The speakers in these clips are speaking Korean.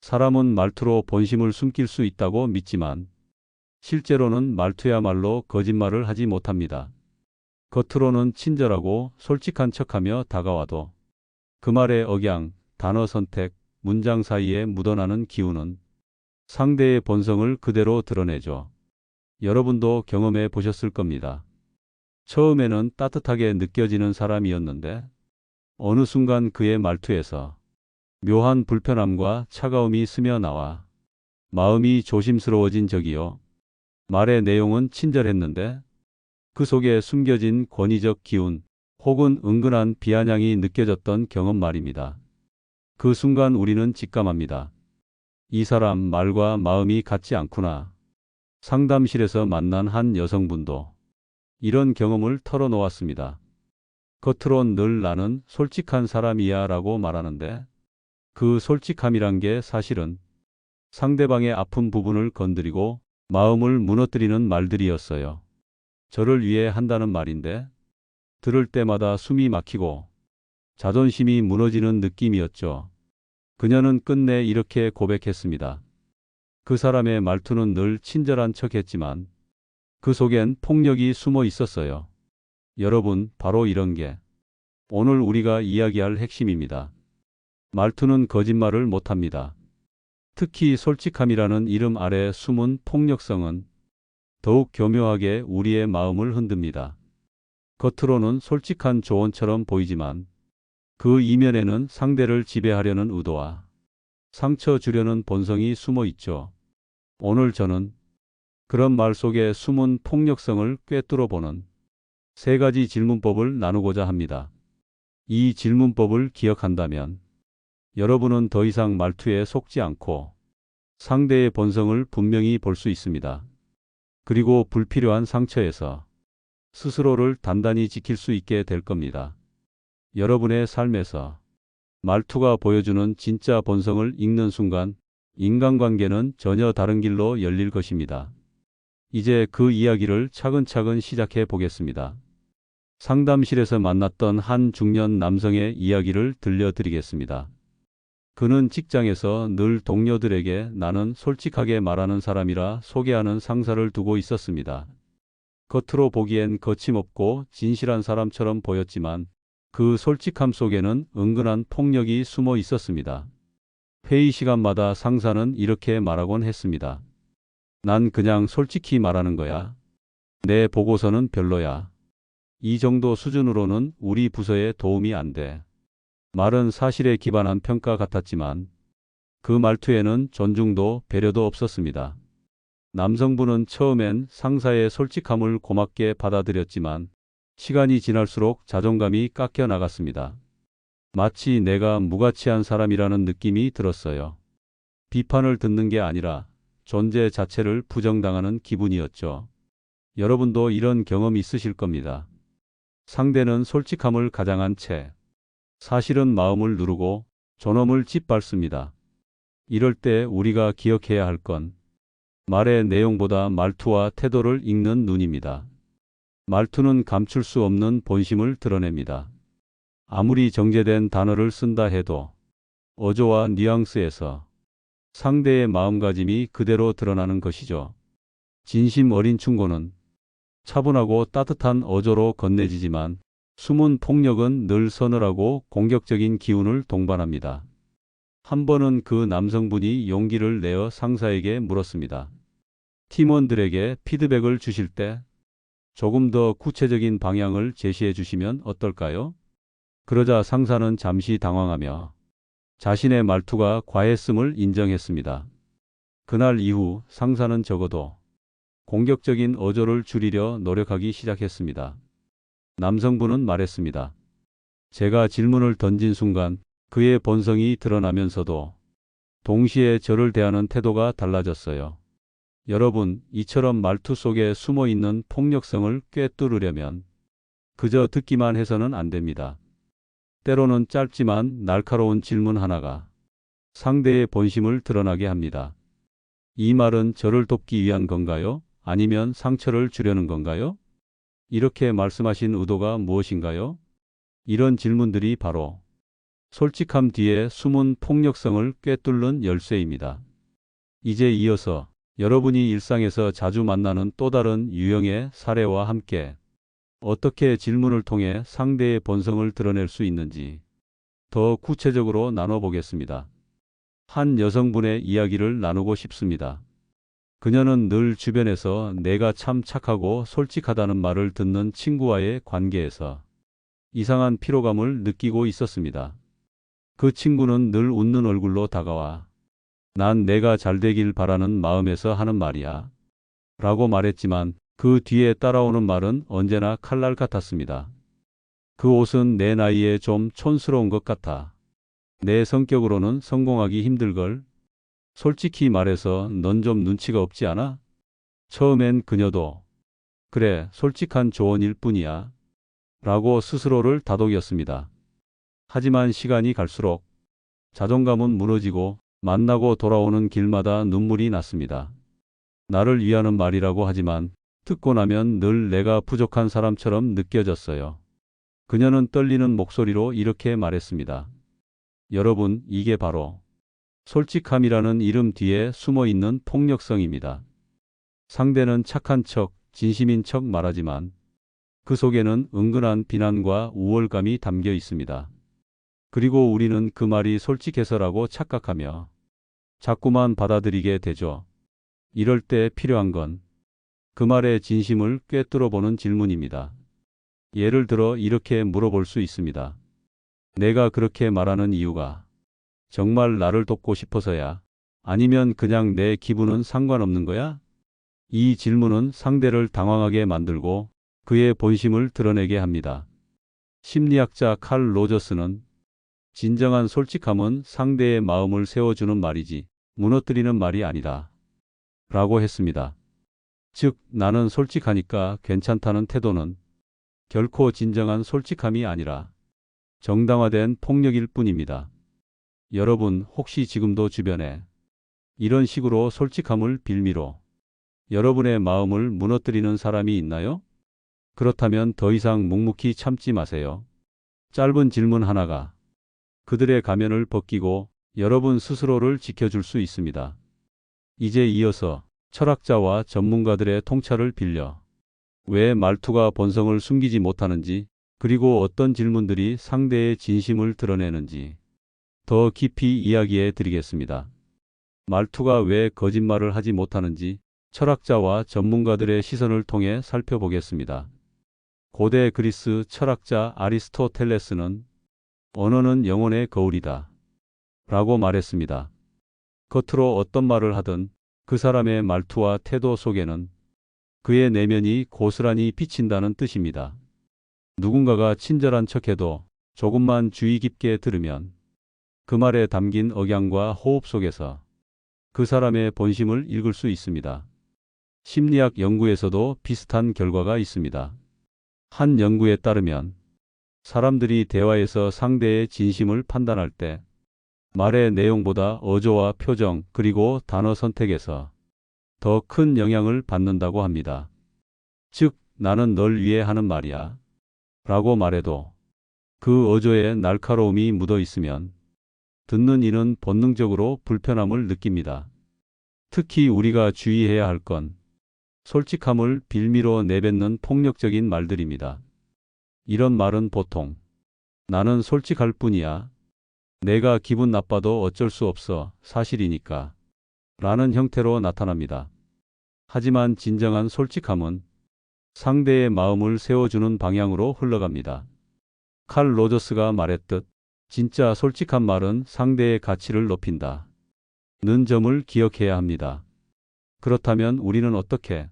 사람은 말투로 본심을 숨길 수 있다고 믿지만 실제로는 말투야말로 거짓말을 하지 못합니다. 겉으로는 친절하고 솔직한 척하며 다가와도 그 말의 억양, 단어 선택, 문장 사이에 묻어나는 기운은 상대의 본성을 그대로 드러내죠. 여러분도 경험해 보셨을 겁니다. 처음에는 따뜻하게 느껴지는 사람이었는데 어느 순간 그의 말투에서 묘한 불편함과 차가움이 스며나와 마음이 조심스러워진 적이요. 말의 내용은 친절했는데 그 속에 숨겨진 권위적 기운 혹은 은근한 비아냥이 느껴졌던 경험 말입니다. 그 순간 우리는 직감합니다. 이 사람 말과 마음이 같지 않구나. 상담실에서 만난 한 여성분도 이런 경험을 털어놓았습니다. 겉으론 늘 나는 솔직한 사람이야 라고 말하는데 그 솔직함이란 게 사실은 상대방의 아픈 부분을 건드리고 마음을 무너뜨리는 말들이었어요. 저를 위해 한다는 말인데 들을 때마다 숨이 막히고 자존심이 무너지는 느낌이었죠. 그녀는 끝내 이렇게 고백했습니다. 그 사람의 말투는 늘 친절한 척했지만 그 속엔 폭력이 숨어 있었어요. 여러분, 바로 이런 게 오늘 우리가 이야기할 핵심입니다. 말투는 거짓말을 못합니다. 특히 솔직함이라는 이름 아래 숨은 폭력성은 더욱 교묘하게 우리의 마음을 흔듭니다. 겉으로는 솔직한 조언처럼 보이지만 그 이면에는 상대를 지배하려는 의도와 상처 주려는 본성이 숨어 있죠. 오늘 저는 그런 말 속에 숨은 폭력성을 꿰뚫어 보는 세 가지 질문법을 나누고자 합니다. 이 질문법을 기억한다면 여러분은 더 이상 말투에 속지 않고 상대의 본성을 분명히 볼 수 있습니다. 그리고 불필요한 상처에서 스스로를 단단히 지킬 수 있게 될 겁니다. 여러분의 삶에서 말투가 보여주는 진짜 본성을 읽는 순간 인간관계는 전혀 다른 길로 열릴 것입니다. 이제 그 이야기를 차근차근 시작해 보겠습니다. 상담실에서 만났던 한 중년 남성의 이야기를 들려드리겠습니다. 그는 직장에서 늘 동료들에게 나는 솔직하게 말하는 사람이라 소개하는 상사를 두고 있었습니다. 겉으로 보기엔 거침없고 진실한 사람처럼 보였지만 그 솔직함 속에는 은근한 폭력이 숨어 있었습니다. 회의 시간마다 상사는 이렇게 말하곤 했습니다. 난 그냥 솔직히 말하는 거야. 내 보고서는 별로야. 이 정도 수준으로는 우리 부서에 도움이 안 돼. 말은 사실에 기반한 평가 같았지만 그 말투에는 존중도 배려도 없었습니다. 남성분은 처음엔 상사의 솔직함을 고맙게 받아들였지만 시간이 지날수록 자존감이 깎여 나갔습니다. 마치 내가 무가치한 사람이라는 느낌이 들었어요. 비판을 듣는 게 아니라 존재 자체를 부정당하는 기분이었죠. 여러분도 이런 경험 있으실 겁니다. 상대는 솔직함을 가장한 채 사실은 마음을 누르고 존엄을 짓밟습니다. 이럴 때 우리가 기억해야 할 건 말의 내용보다 말투와 태도를 읽는 눈입니다. 말투는 감출 수 없는 본심을 드러냅니다. 아무리 정제된 단어를 쓴다 해도 어조와 뉘앙스에서 상대의 마음가짐이 그대로 드러나는 것이죠. 진심 어린 충고는 차분하고 따뜻한 어조로 건네지지만 숨은 폭력은 늘 서늘하고 공격적인 기운을 동반합니다. 한 번은 그 남성분이 용기를 내어 상사에게 물었습니다. 팀원들에게 피드백을 주실 때 조금 더 구체적인 방향을 제시해 주시면 어떨까요? 그러자 상사는 잠시 당황하며 자신의 말투가 과했음을 인정했습니다. 그날 이후 상사는 적어도 공격적인 어조를 줄이려 노력하기 시작했습니다. 남성분은 말했습니다. 제가 질문을 던진 순간 그의 본성이 드러나면서도 동시에 저를 대하는 태도가 달라졌어요. 여러분, 이처럼 말투 속에 숨어 있는 폭력성을 꿰뚫으려면 그저 듣기만 해서는 안 됩니다. 때로는 짧지만 날카로운 질문 하나가 상대의 본심을 드러나게 합니다. 이 말은 저를 돕기 위한 건가요? 아니면 상처를 주려는 건가요? 이렇게 말씀하신 의도가 무엇인가요? 이런 질문들이 바로 솔직함 뒤에 숨은 폭력성을 꿰뚫는 열쇠입니다. 이제 이어서 여러분이 일상에서 자주 만나는 또 다른 유형의 사례와 함께 어떻게 질문을 통해 상대의 본성을 드러낼 수 있는지 더 구체적으로 나눠보겠습니다. 한 여성분의 이야기를 나누고 싶습니다. 그녀는 늘 주변에서 내가 참 착하고 솔직하다는 말을 듣는 친구와의 관계에서 이상한 피로감을 느끼고 있었습니다. 그 친구는 늘 웃는 얼굴로 다가와 난 내가 잘 되길 바라는 마음에서 하는 말이야 라고 말했지만 그 뒤에 따라오는 말은 언제나 칼날 같았습니다. 그 옷은 내 나이에 좀 촌스러운 것 같아. 내 성격으로는 성공하기 힘들걸. 솔직히 말해서 넌 좀 눈치가 없지 않아? 처음엔 그녀도 그래, 솔직한 조언일 뿐이야 라고 스스로를 다독였습니다. 하지만 시간이 갈수록 자존감은 무너지고 만나고 돌아오는 길마다 눈물이 났습니다. 나를 위하는 말이라고 하지만 듣고 나면 늘 내가 부족한 사람처럼 느껴졌어요. 그녀는 떨리는 목소리로 이렇게 말했습니다. 여러분, 이게 바로 솔직함이라는 이름 뒤에 숨어 있는 폭력성입니다. 상대는 착한 척, 진심인 척 말하지만 그 속에는 은근한 비난과 우월감이 담겨 있습니다. 그리고 우리는 그 말이 솔직해서라고 착각하며 자꾸만 받아들이게 되죠. 이럴 때 필요한 건 그 말의 진심을 꿰뚫어 보는 질문입니다. 예를 들어 이렇게 물어볼 수 있습니다. 내가 그렇게 말하는 이유가 정말 나를 돕고 싶어서야? 아니면 그냥 내 기분은 상관없는 거야? 이 질문은 상대를 당황하게 만들고 그의 본심을 드러내게 합니다. 심리학자 칼 로저스는 진정한 솔직함은 상대의 마음을 세워주는 말이지 무너뜨리는 말이 아니다 라고 했습니다. 즉, 나는 솔직하니까 괜찮다는 태도는 결코 진정한 솔직함이 아니라 정당화된 폭력일 뿐입니다. 여러분, 혹시 지금도 주변에 이런 식으로 솔직함을 빌미로 여러분의 마음을 무너뜨리는 사람이 있나요? 그렇다면 더 이상 묵묵히 참지 마세요. 짧은 질문 하나가 그들의 가면을 벗기고 여러분 스스로를 지켜줄 수 있습니다. 이제 이어서 철학자와 전문가들의 통찰을 빌려 왜 말투가 본성을 숨기지 못하는지, 그리고 어떤 질문들이 상대의 진심을 드러내는지 더 깊이 이야기해 드리겠습니다. 말투가 왜 거짓말을 하지 못하는지 철학자와 전문가들의 시선을 통해 살펴보겠습니다. 고대 그리스 철학자 아리스토텔레스는 언어는 영혼의 거울이다 라고 말했습니다. 겉으로 어떤 말을 하든 그 사람의 말투와 태도 속에는 그의 내면이 고스란히 비친다는 뜻입니다. 누군가가 친절한 척해도 조금만 주의 깊게 들으면 그 말에 담긴 억양과 호흡 속에서 그 사람의 본심을 읽을 수 있습니다. 심리학 연구에서도 비슷한 결과가 있습니다. 한 연구에 따르면 사람들이 대화에서 상대의 진심을 판단할 때 말의 내용보다 어조와 표정 그리고 단어 선택에서 더 큰 영향을 받는다고 합니다. 즉, 나는 널 위해 하는 말이야 라고 말해도 그 어조에 날카로움이 묻어 있으면 듣는 이는 본능적으로 불편함을 느낍니다. 특히 우리가 주의해야 할 건 솔직함을 빌미로 내뱉는 폭력적인 말들입니다. 이런 말은 보통 나는 솔직할 뿐이야. 내가 기분 나빠도 어쩔 수 없어. 사실이니까. 라는 형태로 나타납니다. 하지만 진정한 솔직함은 상대의 마음을 세워주는 방향으로 흘러갑니다. 칼 로저스가 말했듯 진짜 솔직한 말은 상대의 가치를 높인다 는 점을 기억해야 합니다. 그렇다면 우리는 어떻게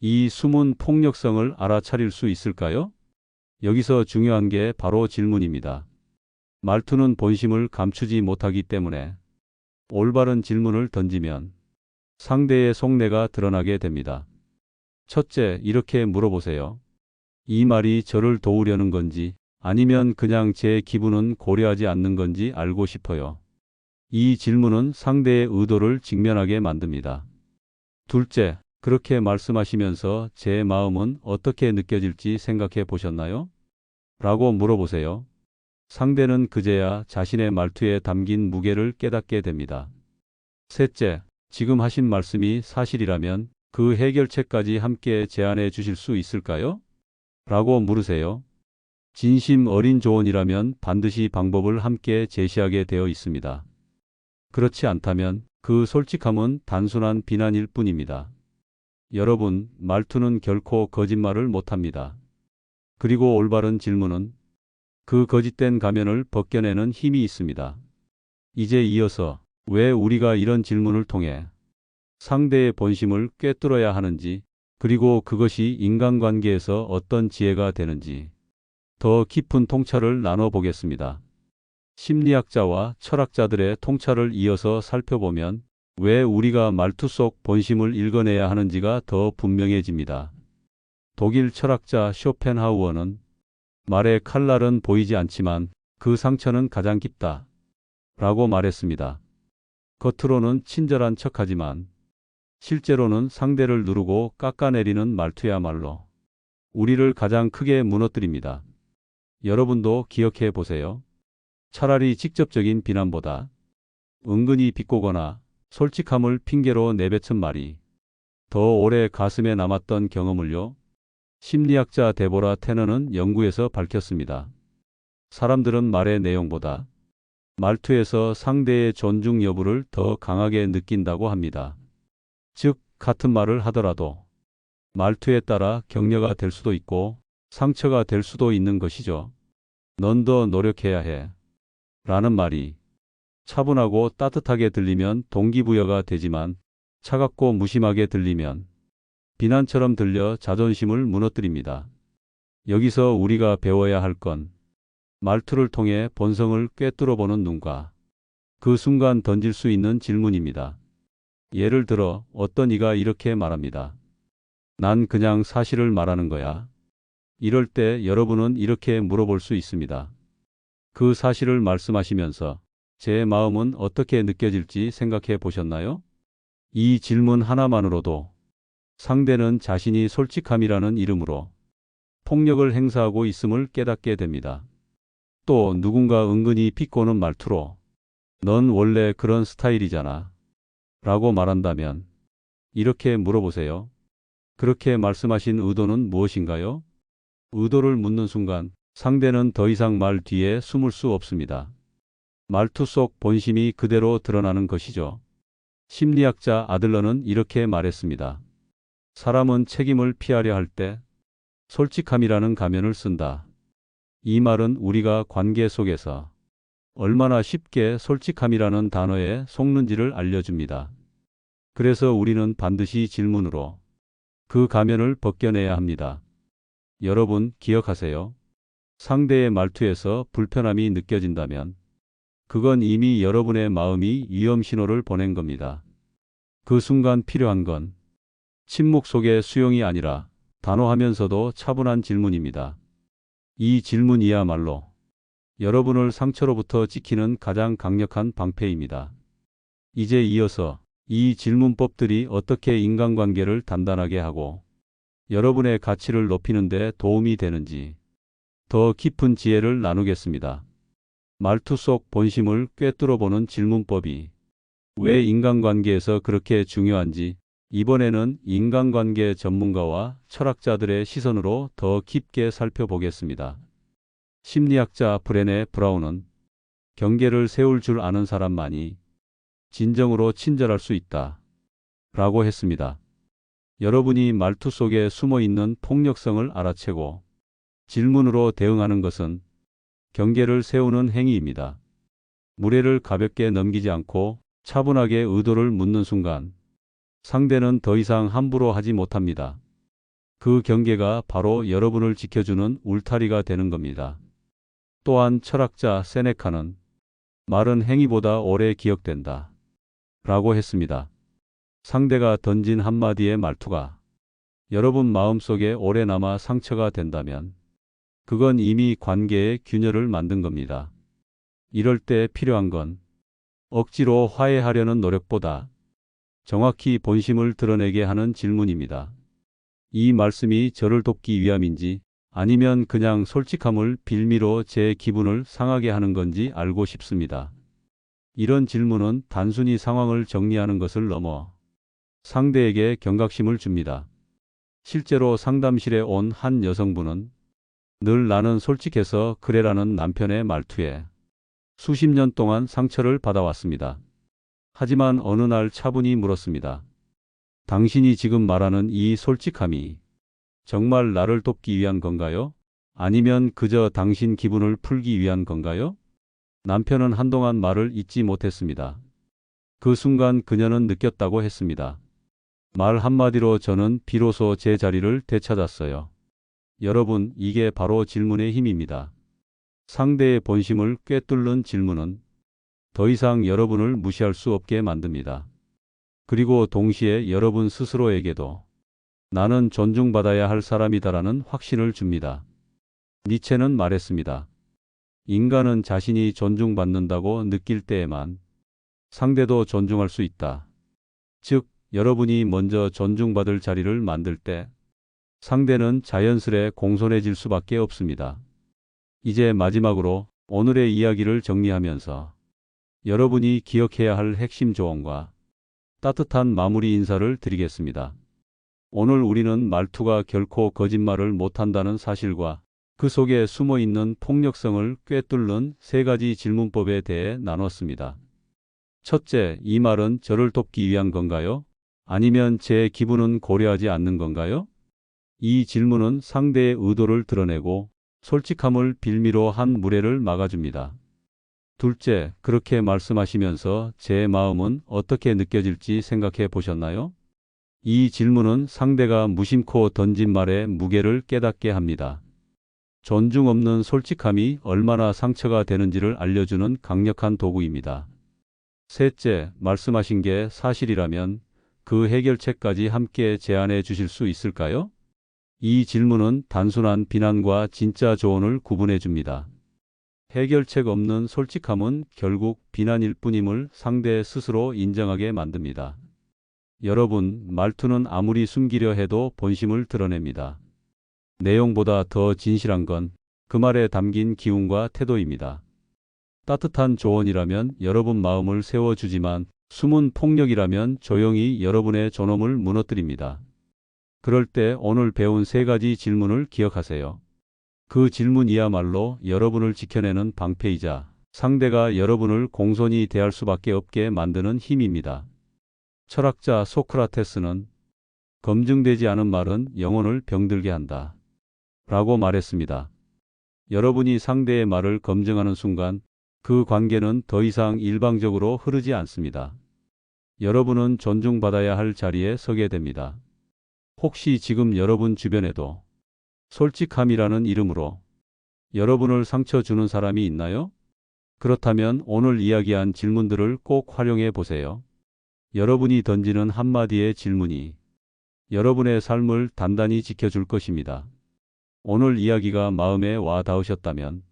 이 숨은 폭력성을 알아차릴 수 있을까요? 여기서 중요한 게 바로 질문입니다. 말투는 본심을 감추지 못하기 때문에 올바른 질문을 던지면 상대의 속내가 드러나게 됩니다. 첫째, 이렇게 물어보세요. 이 말이 저를 도우려는 건지 아니면 그냥 제 기분은 고려하지 않는 건지 알고 싶어요. 이 질문은 상대의 의도를 직면하게 만듭니다. 둘째, 그렇게 말씀하시면서 제 마음은 어떻게 느껴질지 생각해 보셨나요? 라고 물어보세요. 상대는 그제야 자신의 말투에 담긴 무게를 깨닫게 됩니다. 셋째, 지금 하신 말씀이 사실이라면 그 해결책까지 함께 제안해 주실 수 있을까요? 라고 물으세요. 진심 어린 조언이라면 반드시 방법을 함께 제시하게 되어 있습니다. 그렇지 않다면 그 솔직함은 단순한 비난일 뿐입니다. 여러분, 말투는 결코 거짓말을 못합니다. 그리고 올바른 질문은 그 거짓된 가면을 벗겨내는 힘이 있습니다. 이제 이어서 왜 우리가 이런 질문을 통해 상대의 본심을 꿰뚫어야 하는지, 그리고 그것이 인간관계에서 어떤 지혜가 되는지 더 깊은 통찰을 나눠보겠습니다. 심리학자와 철학자들의 통찰을 이어서 살펴보면 왜 우리가 말투 속 본심을 읽어내야 하는지가 더 분명해집니다. 독일 철학자 쇼펜하우어는 말의 칼날은 보이지 않지만 그 상처는 가장 깊다 라고 말했습니다. 겉으로는 친절한 척하지만 실제로는 상대를 누르고 깎아내리는 말투야말로 우리를 가장 크게 무너뜨립니다. 여러분도 기억해 보세요. 차라리 직접적인 비난보다 은근히 비꼬거나 솔직함을 핑계로 내뱉은 말이 더 오래 가슴에 남았던 경험을요. 심리학자 데보라 테너는 연구에서 밝혔습니다. 사람들은 말의 내용보다 말투에서 상대의 존중 여부를 더 강하게 느낀다고 합니다. 즉, 같은 말을 하더라도 말투에 따라 격려가 될 수도 있고 상처가 될 수도 있는 것이죠. 넌 더 노력해야 해. 라는 말이 차분하고 따뜻하게 들리면 동기부여가 되지만 차갑고 무심하게 들리면 비난처럼 들려 자존심을 무너뜨립니다. 여기서 우리가 배워야 할 건 말투를 통해 본성을 꿰뚫어보는 눈과 그 순간 던질 수 있는 질문입니다. 예를 들어 어떤 이가 이렇게 말합니다. 난 그냥 사실을 말하는 거야. 이럴 때 여러분은 이렇게 물어볼 수 있습니다. 그 사실을 말씀하시면서 제 마음은 어떻게 느껴질지 생각해 보셨나요? 이 질문 하나만으로도 상대는 자신이 솔직함이라는 이름으로 폭력을 행사하고 있음을 깨닫게 됩니다. 또 누군가 은근히 비꼬는 말투로 넌 원래 그런 스타일이잖아 라고 말한다면 이렇게 물어보세요. 그렇게 말씀하신 의도는 무엇인가요? 의도를 묻는 순간 상대는 더 이상 말 뒤에 숨을 수 없습니다. 말투 속 본심이 그대로 드러나는 것이죠. 심리학자 아들러는 이렇게 말했습니다. 사람은 책임을 피하려 할 때 솔직함이라는 가면을 쓴다. 이 말은 우리가 관계 속에서 얼마나 쉽게 솔직함이라는 단어에 속는지를 알려줍니다. 그래서 우리는 반드시 질문으로 그 가면을 벗겨내야 합니다. 여러분 기억하세요. 상대의 말투에서 불편함이 느껴진다면 그건 이미 여러분의 마음이 위험 신호를 보낸 겁니다. 그 순간 필요한 건 침묵 속의 수용이 아니라 단호하면서도 차분한 질문입니다. 이 질문이야말로 여러분을 상처로부터 지키는 가장 강력한 방패입니다. 이제 이어서 이 질문법들이 어떻게 인간관계를 단단하게 하고 여러분의 가치를 높이는 데 도움이 되는지 더 깊은 지혜를 나누겠습니다. 말투 속 본심을 꿰뚫어보는 질문법이 왜 인간관계에서 그렇게 중요한지 이번에는 인간관계 전문가와 철학자들의 시선으로 더 깊게 살펴보겠습니다. 심리학자 브레네 브라운은 경계를 세울 줄 아는 사람만이 진정으로 친절할 수 있다 라고 했습니다. 여러분이 말투 속에 숨어 있는 폭력성을 알아채고 질문으로 대응하는 것은 경계를 세우는 행위입니다. 무례를 가볍게 넘기지 않고 차분하게 의도를 묻는 순간 상대는 더 이상 함부로 하지 못합니다. 그 경계가 바로 여러분을 지켜주는 울타리가 되는 겁니다. 또한 철학자 세네카는 말은 행위보다 오래 기억된다 라고 했습니다. 상대가 던진 한마디의 말투가 여러분 마음속에 오래 남아 상처가 된다면 그건 이미 관계의 균열을 만든 겁니다. 이럴 때 필요한 건 억지로 화해하려는 노력보다 정확히 본심을 드러내게 하는 질문입니다. 이 말씀이 저를 돕기 위함인지 아니면 그냥 솔직함을 빌미로 제 기분을 상하게 하는 건지 알고 싶습니다. 이런 질문은 단순히 상황을 정리하는 것을 넘어 상대에게 경각심을 줍니다. 실제로 상담실에 온 한 여성분은 늘 나는 솔직해서 그래라는 남편의 말투에 수십 년 동안 상처를 받아왔습니다. 하지만 어느 날 차분히 물었습니다. 당신이 지금 말하는 이 솔직함이 정말 나를 돕기 위한 건가요? 아니면 그저 당신 기분을 풀기 위한 건가요? 남편은 한동안 말을 잇지 못했습니다. 그 순간 그녀는 느꼈다고 했습니다. 말 한마디로 저는 비로소 제 자리를 되찾았어요. 여러분, 이게 바로 질문의 힘입니다. 상대의 본심을 꿰뚫는 질문은 더 이상 여러분을 무시할 수 없게 만듭니다. 그리고 동시에 여러분 스스로에게도 나는 존중받아야 할 사람이다라는 확신을 줍니다. 니체는 말했습니다. 인간은 자신이 존중받는다고 느낄 때에만 상대도 존중할 수 있다. 즉, 여러분이 먼저 존중받을 자리를 만들 때 상대는 자연스레 공손해질 수밖에 없습니다. 이제 마지막으로 오늘의 이야기를 정리하면서 여러분이 기억해야 할 핵심 조언과 따뜻한 마무리 인사를 드리겠습니다. 오늘 우리는 말투가 결코 거짓말을 못한다는 사실과 그 속에 숨어 있는 폭력성을 꿰뚫는 세 가지 질문법에 대해 나눴습니다. 첫째, 이 말은 저를 돕기 위한 건가요? 아니면 제 기분은 고려하지 않는 건가요? 이 질문은 상대의 의도를 드러내고 솔직함을 빌미로 한 무례를 막아줍니다. 둘째, 그렇게 말씀하시면서 제 마음은 어떻게 느껴질지 생각해 보셨나요? 이 질문은 상대가 무심코 던진 말의 무게를 깨닫게 합니다. 존중 없는 솔직함이 얼마나 상처가 되는지를 알려주는 강력한 도구입니다. 셋째, 말씀하신 게 사실이라면 그 해결책까지 함께 제안해 주실 수 있을까요? 이 질문은 단순한 비난과 진짜 조언을 구분해 줍니다. 해결책 없는 솔직함은 결국 비난일 뿐임을 상대 스스로 인정하게 만듭니다. 여러분, 말투는 아무리 숨기려 해도 본심을 드러냅니다. 내용보다 더 진실한 건 그 말에 담긴 기운과 태도입니다. 따뜻한 조언이라면 여러분 마음을 세워주지만 숨은 폭력이라면 조용히 여러분의 존엄을 무너뜨립니다. 그럴 때 오늘 배운 세 가지 질문을 기억하세요. 그 질문이야말로 여러분을 지켜내는 방패이자 상대가 여러분을 공손히 대할 수밖에 없게 만드는 힘입니다. 철학자 소크라테스는 검증되지 않은 말은 영혼을 병들게 한다 라고 말했습니다. 여러분이 상대의 말을 검증하는 순간 그 관계는 더 이상 일방적으로 흐르지 않습니다. 여러분은 존중받아야 할 자리에 서게 됩니다. 혹시 지금 여러분 주변에도 솔직함이라는 이름으로 여러분을 상처 주는 사람이 있나요? 그렇다면 오늘 이야기한 질문들을 꼭 활용해 보세요. 여러분이 던지는 한마디의 질문이 여러분의 삶을 단단히 지켜줄 것입니다. 오늘 이야기가 마음에 와 닿으셨다면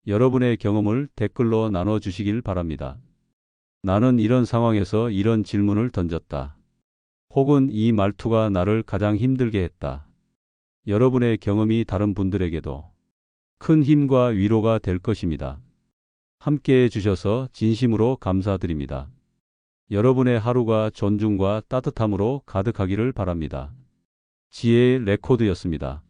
여러분의 경험을 댓글로 나눠주시길 바랍니다. 나는 이런 상황에서 이런 질문을 던졌다. 혹은 이 말투가 나를 가장 힘들게 했다. 여러분의 경험이 다른 분들에게도 큰 힘과 위로가 될 것입니다. 함께해 주셔서 진심으로 감사드립니다. 여러분의 하루가 존중과 따뜻함으로 가득하기를 바랍니다. 지혜의 레코드였습니다.